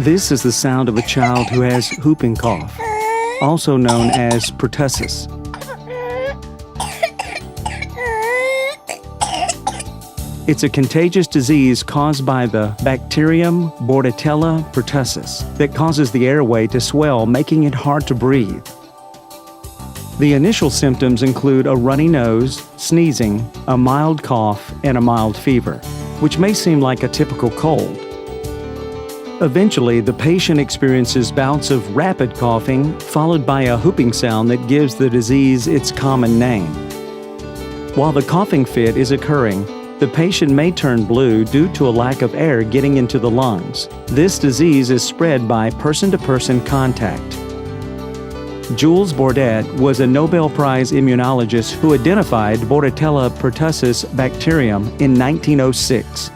This is the sound of a child who has whooping cough, also known as pertussis. It's a contagious disease caused by the bacterium Bordetella pertussis that causes the airway to swell, making it hard to breathe. The initial symptoms include a runny nose, sneezing, a mild cough, and a mild fever, which may seem like a typical cold. Eventually, the patient experiences bouts of rapid coughing, followed by a whooping sound that gives the disease its common name. While the coughing fit is occurring, the patient may turn blue due to a lack of air getting into the lungs. This disease is spread by person-to-person contact. Jules Bordet was a Nobel Prize immunologist who identified Bordetella pertussis bacterium in 1906.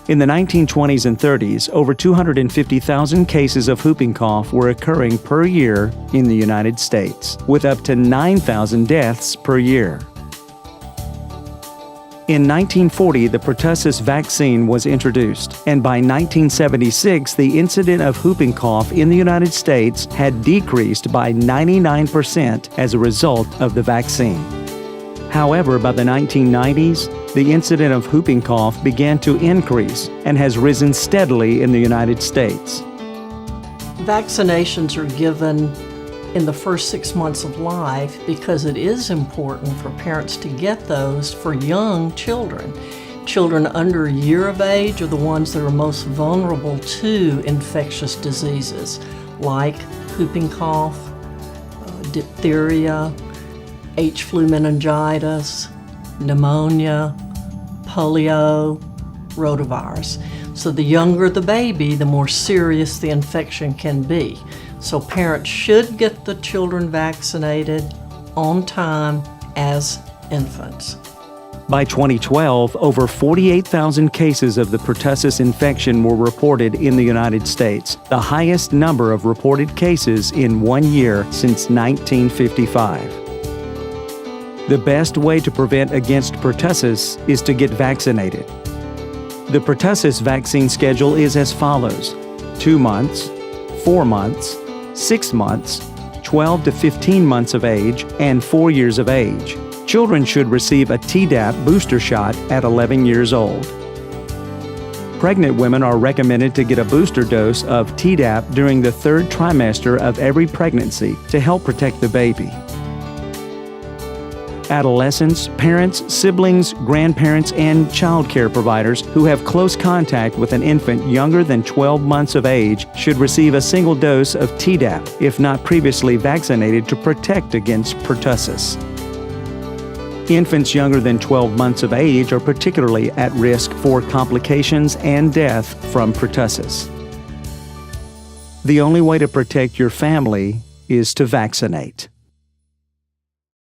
In the 1920s and 30s, over 250,000 cases of whooping cough were occurring per year in the United States, with up to 9,000 deaths per year. In 1940, the pertussis vaccine was introduced, and by 1976, the incidence of whooping cough in the United States had decreased by 99% as a result of the vaccine. However, by the 1990s, the incidence of whooping cough began to increase and has risen steadily in the United States. Vaccinations are given in the first 6 months of life because it is important for parents to get those for young children. Children under a year of age are the ones that are most vulnerable to infectious diseases like whooping cough, diphtheria, H. flu meningitis, pneumonia, polio, rotavirus. So the younger the baby, the more serious the infection can be. So parents should get the children vaccinated on time as infants. By 2012, over 48,000 cases of the pertussis infection were reported in the United States, the highest number of reported cases in 1 year since 1955. The best way to prevent against pertussis is to get vaccinated. The pertussis vaccine schedule is as follows: 2 months, 4 months, 6 months, 12 to 15 months of age, and 4 years of age. Children should receive a Tdap booster shot at 11 years old. Pregnant women are recommended to get a booster dose of Tdap during the 3rd trimester of every pregnancy to help protect the baby. Adolescents, parents, siblings, grandparents, and child care providers who have close contact with an infant younger than 12 months of age should receive a single dose of Tdap if not previously vaccinated to protect against pertussis. Infants younger than 12 months of age are particularly at risk for complications and death from pertussis. The only way to protect your family is to vaccinate.